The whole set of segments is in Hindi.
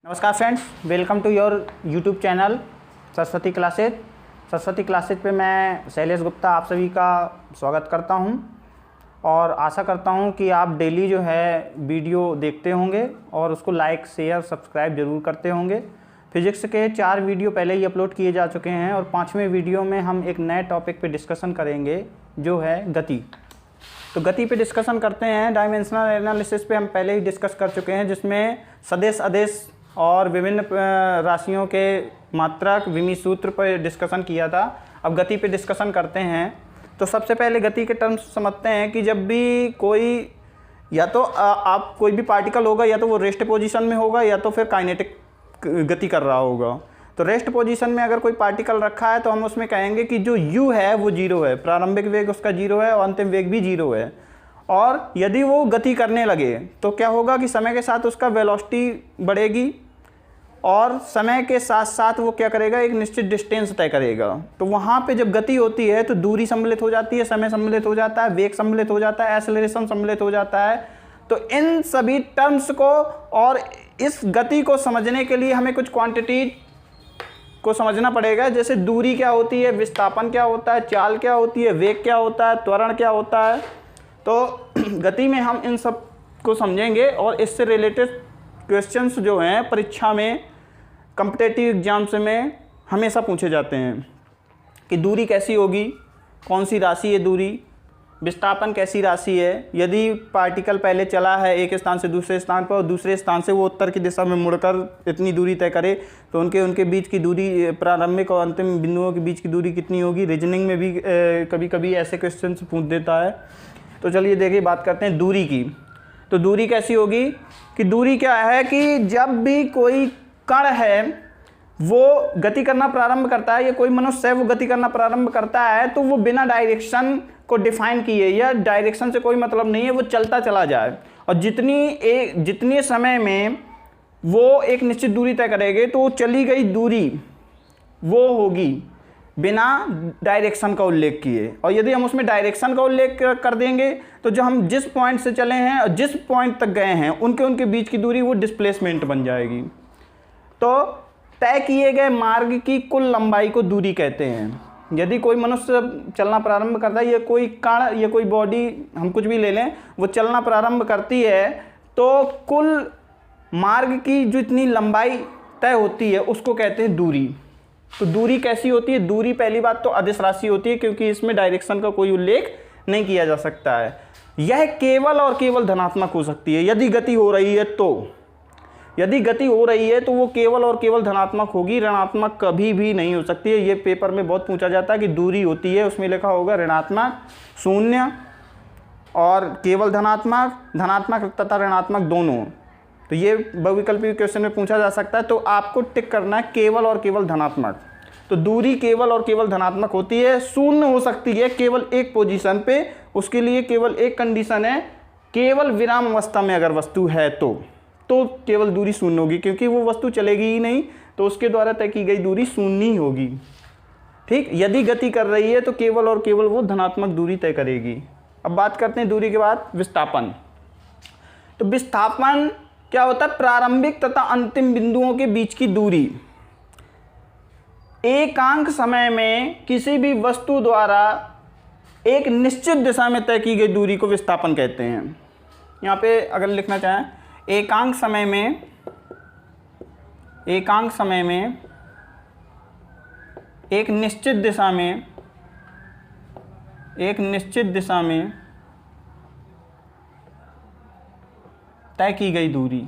नमस्कार friends, welcome to your YouTube channel Saraswati classes. Saraswati classes पे मैं शैलेश गुप्ता आप सभी का स्वागत करता हूं और आशा करता हूं कि आप डेली जो है वीडियो देखते होंगे और उसको लाइक शेयर सब्सक्राइब ज़रूर करते होंगे। फिजिक्स के 4 वीडियो पहले ही अपलोड किए जा चुके हैं और 5वें वीडियो में हम एक नए टॉपिक पे डिस्कशन करेंगे जो है गति। तो गति पे डिस्कशन करते हैं। डायमेंशनल एनालिसिस पे हम पहले ही डिस्कस कर चुके हैं जिसमें सदिश अदिश और विभिन्न राशियों के मात्रक विमी सूत्र पर डिस्कशन किया था। अब गति पे डिस्कशन करते हैं। तो सबसे पहले गति के टर्म्स समझते हैं कि जब भी कोई या तो आप कोई भी पार्टिकल होगा या तो वो रेस्ट पोजीशन में होगा या तो फिर काइनेटिक गति कर रहा होगा। तो रेस्ट पोजीशन में अगर कोई पार्टिकल रखा है तो हम उसमें कहेंगे कि जो u है वो 0 है, प्रारंभिक वेग उसका 0 है और अंतिम वेग भी 0 है। और यदि वो गति करने लगे तो क्या होगा कि समय के साथ उसका वेलोसिटी बढ़ेगी और समय के साथ साथ वो क्या करेगा, एक निश्चित डिस्टेंस तय करेगा। तो वहाँ पे जब गति होती है तो दूरी सम्मिलित हो जाती है, समय सम्मिलित हो जाता है, वेग सम्मिलित हो जाता है, एक्सेलरेशन सम्मिलित हो जाता है। तो इन सभी टर्म्स को और इस गति को समझने के लिए हमें कुछ क्वांटिटी को समझना पड़ेगा। जैसे दूरी क्या होती है, विस्थापन क्या होता है, चाल क्या होती है, वेग क्या होता है, त्वरण क्या होता है। तो गति में हम इन सब को समझेंगे और इससे रिलेटेड क्वेश्चंस जो हैं परीक्षा में, कॉम्पिटिटिव एग्जाम्स में हमेशा पूछे जाते हैं कि दूरी कैसी होगी, कौन सी राशि है दूरी, विस्थापन कैसी राशि है। यदि पार्टिकल पहले चला है एक स्थान से दूसरे स्थान पर और दूसरे स्थान से वो उत्तर की दिशा में मुड़कर इतनी दूरी तय करे तो उनके बीच की दूरी, प्रारंभिक और अंतिम बिंदुओं के बीच की दूरी कितनी होगी। रीजनिंग में भी कभी कभी ऐसे क्वेश्चन पूछ देता है। तो चलिए देखिए, बात करते हैं दूरी की। तो दूरी कैसी होगी कि दूरी क्या है कि जब भी कोई कण है वो गति करना प्रारंभ करता है या कोई मनुष्य है वो गति करना प्रारंभ करता है तो वो बिना डायरेक्शन को डिफाइन किए या डायरेक्शन से कोई मतलब नहीं है, वो चलता चला जाए और जितने समय में वो एक निश्चित दूरी तय करेंगे तो चली गई दूरी वो होगी बिना डायरेक्शन का उल्लेख किए। और यदि हम उसमें डायरेक्शन का उल्लेख कर देंगे तो जो हम जिस पॉइंट से चले हैं और जिस पॉइंट तक गए हैं उनके बीच की दूरी वो डिस्प्लेसमेंट बन जाएगी। तो तय किए गए मार्ग की कुल लंबाई को दूरी कहते हैं। यदि कोई मनुष्य चलना प्रारंभ करता है या कोई कण या कोई बॉडी, हम कुछ भी ले लें, वो चलना प्रारंभ करती है तो कुल मार्ग की जो इतनी लंबाई तय होती है उसको कहते हैं दूरी। तो दूरी कैसी होती है? दूरी पहली बात तो अदिश राशि होती है क्योंकि इसमें डायरेक्शन का कोई उल्लेख नहीं किया जा सकता है। यह केवल और केवल धनात्मक हो सकती है यदि गति हो रही है तो। यदि गति हो रही है तो वो केवल और केवल धनात्मक होगी, ऋणात्मक कभी भी नहीं हो सकती है। ये पेपर में बहुत पूछा जाता है कि दूरी होती है, उसमें लिखा होगा ऋणात्मक, शून्य और केवल धनात्मक तथा ऋणात्मक दोनों। तो ये बहुविकल्पी क्वेश्चन में पूछा जा सकता है। तो आपको टिक करना है केवल और केवल धनात्मक। तो दूरी केवल और केवल धनात्मक होती है, शून्य हो सकती है केवल एक पोजीशन पे। उसके लिए केवल एक कंडीशन है, केवल विराम अवस्था में अगर वस्तु है तो केवल दूरी शून्य होगी, क्योंकि वो वस्तु चलेगी ही नहीं तो उसके द्वारा तय की गई दूरी शून्य ही होगी। ठीक, यदि गति कर रही है तो केवल और केवल वो धनात्मक दूरी तय करेगी। अब बात करते हैं दूरी के बाद विस्थापन। तो विस्थापन क्या होता है? प्रारंभिक तथा अंतिम बिंदुओं के बीच की दूरी। एकांक समय में किसी भी वस्तु द्वारा एक निश्चित दिशा में तय की गई दूरी को विस्थापन कहते हैं। यहाँ पे अगर लिखना चाहें, एकांक समय में एक निश्चित दिशा में तय की गई दूरी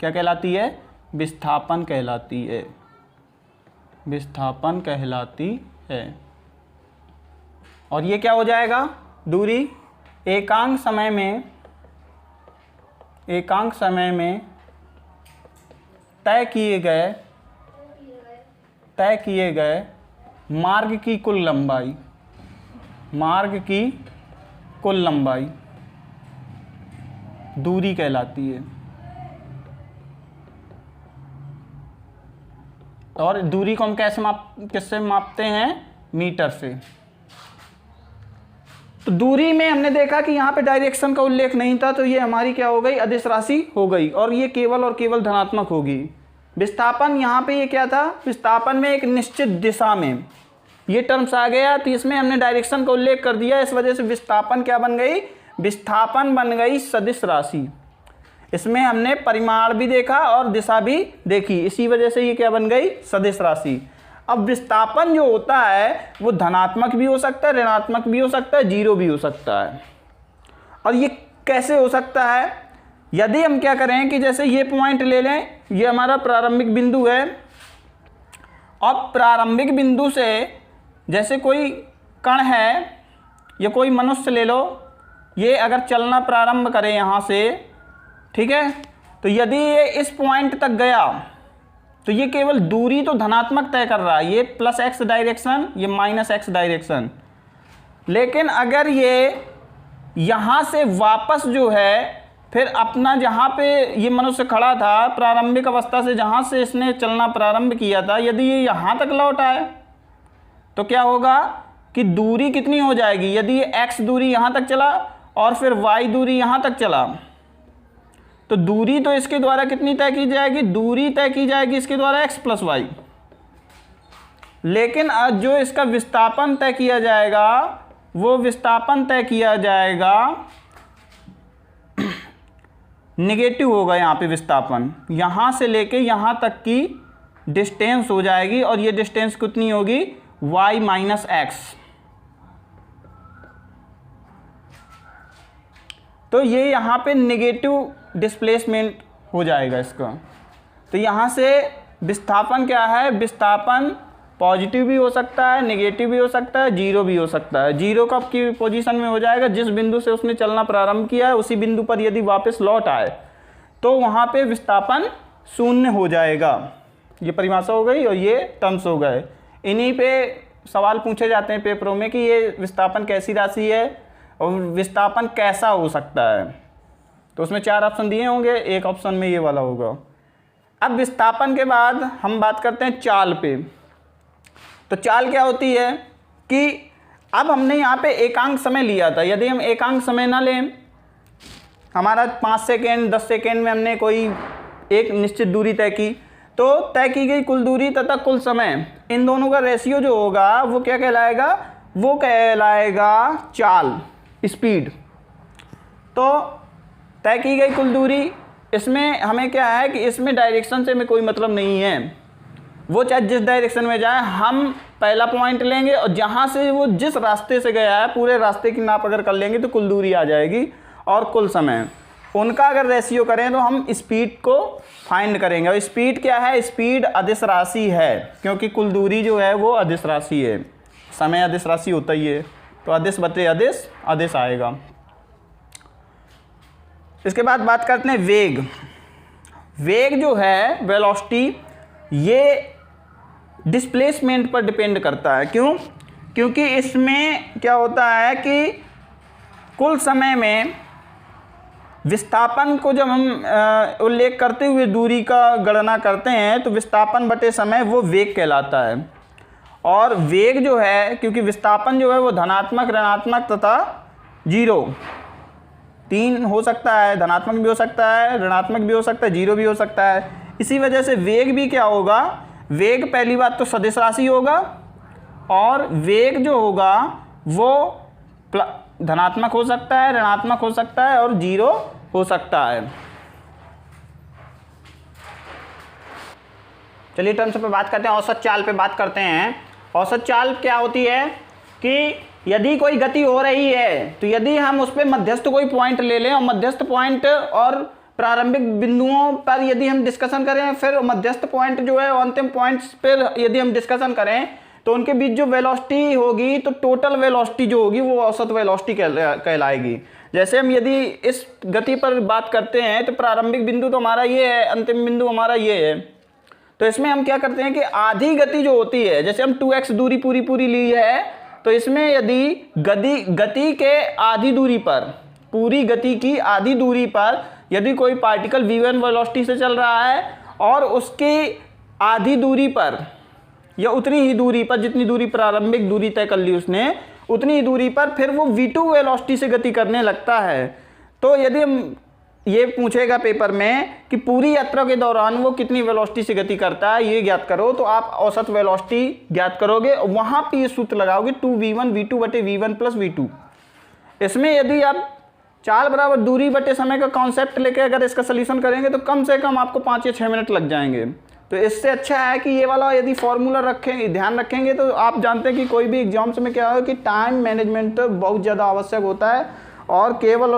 क्या कहलाती है? विस्थापन कहलाती है। और ये क्या हो जाएगा? दूरी एकांक समय में तय किए गए मार्ग की कुल लंबाई दूरी कहलाती है। और दूरी को हम किससे मापते हैं? मीटर से। तो दूरी में हमने देखा कि यहाँ पे डायरेक्शन का उल्लेख नहीं था, तो ये हमारी क्या हो गई, अदिश राशि हो गई, और ये केवल और केवल धनात्मक होगी। विस्थापन यहाँ पे ये क्या था, विस्थापन में एक निश्चित दिशा में ये टर्म्स आ गया, तो इसमें हमने डायरेक्शन का उल्लेख कर दिया, इस वजह से विस्थापन क्या बन गई, विस्थापन बन गई सदिश राशि। इसमें हमने परिमाण भी देखा और दिशा भी देखी, इसी वजह से ये क्या बन गई, सदिश राशि। अब विस्थापन जो होता है वो धनात्मक भी हो सकता है, ऋणात्मक भी हो सकता है, जीरो भी हो सकता है। और ये कैसे हो सकता है, यदि हम क्या करें कि जैसे ये पॉइंट ले लें, ये हमारा प्रारंभिक बिंदु है, और प्रारंभिक बिंदु से जैसे कोई कण है या कोई मनुष्य ले लो, ये अगर चलना प्रारंभ करे यहाँ से, ठीक है, तो यदि ये इस पॉइंट तक गया तो ये केवल दूरी तो धनात्मक तय कर रहा है, ये प्लस एक्स डायरेक्शन, ये माइनस एक्स डायरेक्शन। लेकिन अगर ये यहाँ से वापस जो है फिर अपना जहाँ पे ये मनुष्य खड़ा था प्रारंभिक अवस्था से, जहाँ से इसने चलना प्रारंभ किया था, यदि ये यहाँ तक लौट आए तो क्या होगा कि दूरी कितनी हो जाएगी, यदि ये एक्स दूरी यहाँ तक चला और फिर वाई दूरी यहाँ तक चला, तो दूरी तो इसके द्वारा कितनी तय की जाएगी, दूरी तय की जाएगी इसके द्वारा x प्लस वाई। लेकिन आज जो इसका विस्थापन तय किया जाएगा वो विस्थापन तय किया जाएगा नेगेटिव होगा। यहाँ पे विस्थापन यहाँ से लेके यहाँ तक की डिस्टेंस हो जाएगी, और ये डिस्टेंस कितनी होगी, y माइनस एक्स। तो ये यहाँ पे नेगेटिव डिस्प्लेसमेंट हो जाएगा इसका। तो यहाँ से विस्थापन क्या है, विस्थापन पॉजिटिव भी हो सकता है, नेगेटिव भी हो सकता है, जीरो भी हो सकता है। जीरो कब की पोजीशन में हो जाएगा, जिस बिंदु से उसने चलना प्रारंभ किया है उसी बिंदु पर यदि वापस लौट आए तो वहाँ पे विस्थापन शून्य हो जाएगा। ये परिभाषा हो गई और ये टर्म्स हो गए। इन्हीं पे सवाल पूछे जाते हैं पेपरों में कि ये विस्थापन कैसी राशि है और विस्थापन कैसा हो सकता है। तो उसमें 4 ऑप्शन दिए होंगे, एक ऑप्शन में ये वाला होगा। अब विस्थापन के बाद हम बात करते हैं चाल पे। तो चाल क्या होती है कि अब हमने यहाँ पे एकांक समय लिया था, यदि हम एकांक समय ना लें, हमारा 5 सेकेंड 10 सेकेंड में हमने कोई एक निश्चित दूरी तय की, तो तय की गई कुल दूरी तथा कुल समय, इन दोनों का रेशियो जो होगा वो क्या कहलाएगा, वो कहलाएगा चाल, स्पीड। तो तय की गई कुल दूरी, इसमें हमें क्या है कि इसमें डायरेक्शन से हमें कोई मतलब नहीं है, वो चाहे जिस डायरेक्शन में जाए, हम पहला पॉइंट लेंगे और जहाँ से वो जिस रास्ते से गया है पूरे रास्ते की नाप अगर कर लेंगे तो कुल दूरी आ जाएगी, और कुल समय उनका अगर रेशियो करें तो हम स्पीड को फाइंड करेंगे। और स्पीड क्या है, स्पीड अदिश राशि है, क्योंकि कुल दूरी जो है वो अदिश राशि है, समय अदिश राशि होता ही है, तो अदिश बटे अदिश, अदिश आएगा। इसके बाद बात करते हैं वेग। वेग जो है वेलोसिटी, ये डिस्प्लेसमेंट पर डिपेंड करता है। क्यों? क्योंकि इसमें क्या होता है कि कुल समय में विस्थापन को जब हम उल्लेख करते हुए दूरी का गणना करते हैं तो विस्थापन बटे समय वो वेग कहलाता है। और वेग जो है, क्योंकि विस्थापन जो है वो धनात्मक, ऋणात्मक तथा जीरो 3 हो सकता है, धनात्मक भी हो सकता है, ऋणात्मक भी हो सकता है, जीरो भी हो सकता है। इसी वजह से वेग भी क्या होगा, वेग पहली बात तो सदिश राशि होगा, और वेग जो होगा वो धनात्मक हो सकता है, ऋणात्मक हो सकता है और जीरो हो सकता है। चलिए टर्म्स पे बात करते हैं, औसत चाल पे बात करते हैं। औसत चाल क्या होती है कि यदि कोई गति हो रही है तो यदि हम उस पर मध्यस्थ कोई पॉइंट ले लें और मध्यस्थ पॉइंट और प्रारंभिक बिंदुओं पर यदि हम डिस्कशन करें, फिर मध्यस्थ पॉइंट जो है अंतिम पॉइंट्स पर यदि हम डिस्कशन करें तो उनके बीच जो वेलोसिटी होगी, तो टोटल वेलोसिटी जो होगी वो औसत वेलोसिटी कहलाएगी। जैसे हम यदि इस गति पर बात करते हैं तो प्रारंभिक बिंदु तो हमारा ये है, अंतिम बिंदु हमारा ये है, तो इसमें हम क्या करते हैं कि आधी गति जो होती है, जैसे हम 2x दूरी पूरी ली है, तो इसमें यदि गति के आधी दूरी पर, पूरी गति की आधी दूरी पर यदि कोई पार्टिकल v1 वेलोसिटी से चल रहा है और उसकी आधी दूरी पर या उतनी ही दूरी पर जितनी दूरी प्रारंभिक दूरी तय कर ली उसने, उतनी ही दूरी पर फिर वो v2 वेलोसिटी से गति करने लगता है। तो यदि हम ये पूछेगा पेपर में कि पूरी यात्रा के दौरान वो कितनी वेलोसिटी से गति करता है ये ज्ञात करो, तो आप औसत वेलोसिटी ज्ञात करोगे, वहाँ पे ये सूत्र लगाओगे 2v1 v2 बटे v1 प्लस v2। इसमें यदि आप चाल बराबर दूरी बटे समय का कॉन्सेप्ट लेके अगर इसका सोल्यूशन करेंगे तो कम से कम आपको 5 या 6 मिनट लग जाएंगे। तो इससे अच्छा है कि ये वाला यदि फॉर्मूला रखेंगे, ध्यान रखेंगे, तो आप जानते हैं कि कोई भी एग्जाम्स में क्या है कि टाइम मैनेजमेंट बहुत ज़्यादा आवश्यक होता है और केवल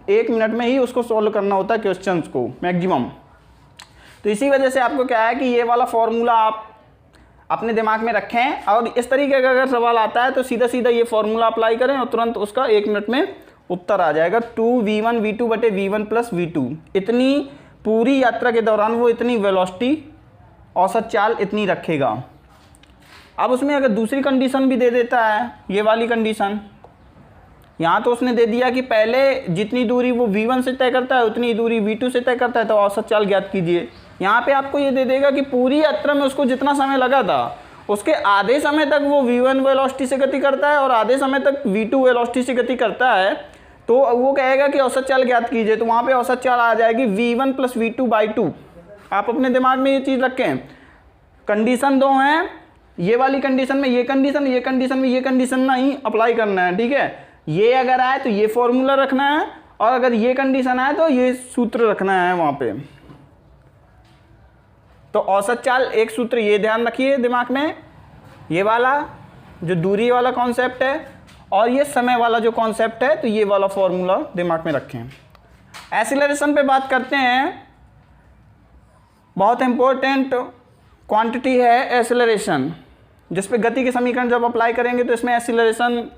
1 मिनट में ही उसको सॉल्व करना होता है क्वेश्चंस को मैक्सिमम। तो इसी वजह से आपको क्या है कि ये वाला फॉर्मूला आप अपने दिमाग में रखें और इस तरीके का अगर सवाल आता है तो सीधा सीधा ये फॉर्मूला अप्लाई करें और तुरंत उसका 1 मिनट में उत्तर आ जाएगा। 2v1 v2 बटे v1 प्लस v2, इतनी पूरी यात्रा के दौरान वो इतनी वेलोसिटी औसत चाल इतनी रखेगा। अब उसमें अगर दूसरी कंडीशन भी दे देता है, ये वाली कंडीशन, यहाँ तो उसने दे दिया कि पहले जितनी दूरी वो v1 से तय करता है उतनी दूरी v2 से तय करता है, तो औसत चाल ज्ञात कीजिए। यहाँ पे आपको ये दे देगा कि पूरी यात्रा में उसको जितना समय लगा था उसके आधे समय तक वो v1 वेलोसिटी से गति करता है और आधे समय तक v2 वेलोसिटी से गति करता है, तो वो कहेगा कि औसत चाल ज्ञात कीजिए। तो वहाँ पे औसत चाल आ जाएगी v1 प्लस v2 बाई 2। आप अपने दिमाग में ये चीज़ रखें, कंडीशन दो हैं, ये वाली कंडीशन में ये कंडीशन, ये कंडीशन में ये कंडीशन नहीं अप्लाई करना है, ठीक है। ये अगर आए तो ये फॉर्मूला रखना है और अगर ये कंडीशन आए तो ये सूत्र रखना है वहाँ पे। तो औसत चाल एक सूत्र ये ध्यान रखिए दिमाग में, ये वाला जो दूरी वाला कॉन्सेप्ट है और ये समय वाला जो कॉन्सेप्ट है, तो ये वाला फॉर्मूला दिमाग में रखें। एक्सीलरेशन पे बात करते हैं, बहुत इंपॉर्टेंट क्वांटिटी है एक्सीलरेशन, जिस पे गति के समीकरण जब अप्लाई करेंगे तो इसमें एक्सीलरेशन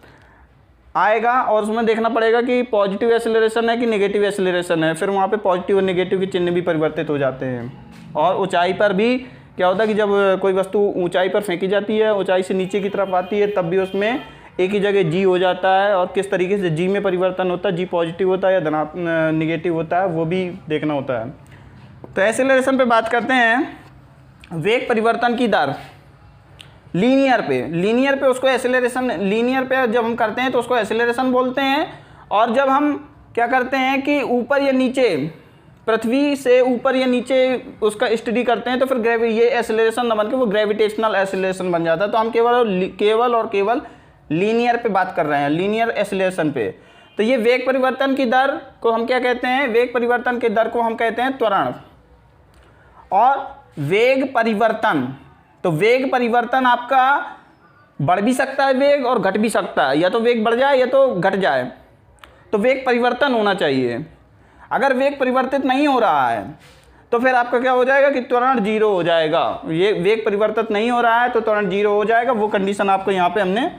आएगा और उसमें देखना पड़ेगा कि पॉजिटिव एक्सीलरेशन है कि नेगेटिव एक्सीलरेशन है। फिर वहाँ पे पॉजिटिव और नेगेटिव के चिन्ह भी परिवर्तित हो जाते हैं। और ऊंचाई पर भी क्या होता है कि जब कोई वस्तु ऊंचाई पर फेंकी जाती है, ऊंचाई से नीचे की तरफ आती है, तब भी उसमें एक ही जगह जी हो जाता है और किस तरीके से जी में परिवर्तन होता है, जी पॉजिटिव होता है या निगेटिव होता है, वो भी देखना होता है। तो एक्सीलरेशन पे बात करते हैं। वेग परिवर्तन की दर लीनियर पे उसको एक्सीलरेशन, लीनियर पे जब हम करते हैं तो उसको एक्सीलरेशन बोलते हैं। और जब हम क्या करते हैं कि ऊपर या नीचे, पृथ्वी से ऊपर या नीचे उसका स्टडी करते हैं, तो फिर ये एक्सीलरेशन न बन के वो ग्रेविटेशनल एक्सीलरेशन बन जाता है। तो हम केवल लीनियर पे बात कर रहे हैं, लीनियर एक्सीलरेशन पे। तो ये वेग परिवर्तन की दर को हम क्या कहते हैं, वेग परिवर्तन की दर को हम कहते हैं त्वरण। और वेग परिवर्तन, तो वेग परिवर्तन आपका बढ़ भी सकता है वेग और घट भी सकता है, या तो वेग बढ़ जाए या तो घट जाए। तो वेग परिवर्तन होना चाहिए। अगर वेग परिवर्तित नहीं हो रहा है तो फिर आपका क्या हो जाएगा कि त्वरण 0 हो जाएगा। ये वेग परिवर्तित नहीं हो रहा है तो त्वरण 0 हो जाएगा। वो कंडीशन आपको यहाँ पे हमने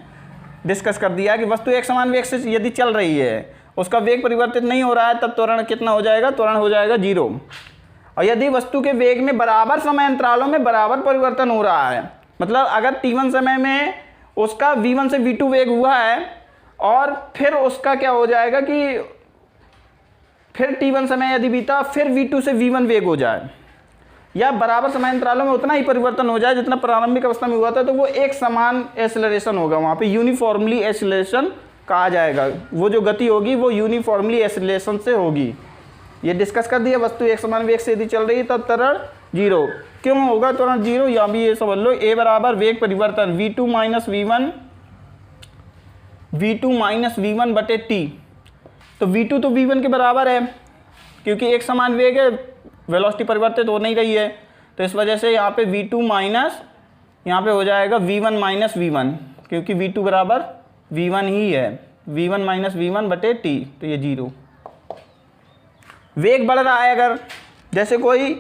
डिस्कस कर दिया कि वस्तु एक समान वेग से यदि चल रही है, उसका वेग परिवर्तित नहीं हो रहा है, तब त्वरण कितना हो जाएगा, त्वरण हो जाएगा 0। और यदि वस्तु के वेग में बराबर समय अंतरालों में बराबर परिवर्तन हो रहा है, मतलब अगर t1 समय में उसका v1 से v2 वेग हुआ है और फिर उसका क्या हो जाएगा कि फिर t1 समय यदि बीता फिर v2 से v1 वेग हो जाए, या बराबर समय अंतरालों में उतना ही परिवर्तन हो जाए जितना प्रारंभिक अवस्था में हुआ था, तो वो एक समान एक्सीलरेशन होगा। वहाँ पे यूनिफॉर्मली एक्सीलरेशन कहा जाएगा। वो जो गति होगी वो यूनिफॉर्मली एक्सीलरेशन से होगी। ये डिस्कस कर दिया। वस्तु एक समान वेग से यदि चल रही है तब त्वरण 0 क्यों होगा, त्वरण 0, या भी ये समझ लो। a बराबर वेग परिवर्तन v2 माइनस v1 बटे t। तो v2 तो v1 के बराबर है क्योंकि एक समान वेग है, वेलोसिटी परिवर्तित हो नहीं रही है, तो इस वजह से यहाँ पे v2 माइनस, यहाँ पे हो जाएगा v1 माइनस v1, क्योंकि v2 बराबर v1 ही है, v1 माइनस v1 बटे t, तो ये 0। वेग बढ़ रहा है, अगर जैसे कोई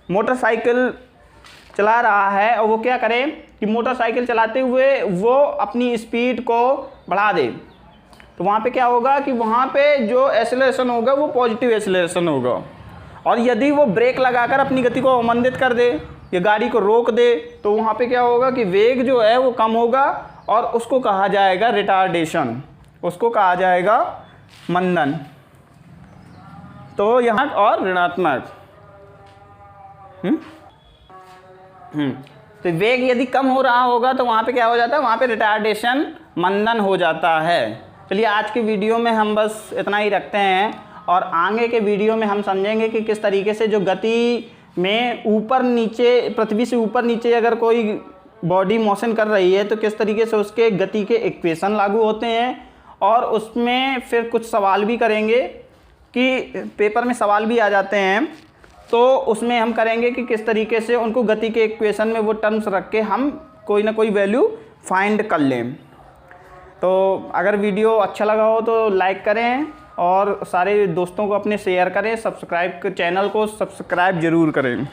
मोटरसाइकिल चला रहा है और वो क्या करे कि मोटरसाइकिल चलाते हुए वो अपनी स्पीड को बढ़ा दे, तो वहाँ पे क्या होगा कि वहाँ पे जो एक्सीलरेशन होगा वो पॉजिटिव एक्सीलरेशन होगा। और यदि वो ब्रेक लगाकर अपनी गति को अवमंदित कर दे या गाड़ी को रोक दे, तो वहाँ पे क्या होगा कि वेग जो है वो कम होगा और उसको कहा जाएगा रिटार्डेशन, उसको कहा जाएगा मंदन। तो यहाँ और ऋणात्मक तो वेग यदि कम हो रहा होगा तो वहाँ पे क्या हो जाता है, वहाँ पे रिटार्डेशन, मंदन हो जाता है। चलिए आज की वीडियो में हम बस इतना ही रखते हैं, और आगे के वीडियो में हम समझेंगे कि किस तरीके से जो गति में ऊपर नीचे, पृथ्वी से ऊपर नीचे अगर कोई बॉडी मोशन कर रही है तो किस तरीके से उसके गति के इक्वेशन लागू होते हैं। और उसमें फिर कुछ सवाल भी करेंगे कि पेपर में सवाल भी आ जाते हैं, तो उसमें हम करेंगे कि किस तरीके से उनको गति के इक्वेशन में वो टर्म्स रख के हम कोई ना कोई वैल्यू फाइंड कर लें। तो अगर वीडियो अच्छा लगा हो तो लाइक करें और सारे दोस्तों को अपने शेयर करें, चैनल को सब्सक्राइब ज़रूर करें।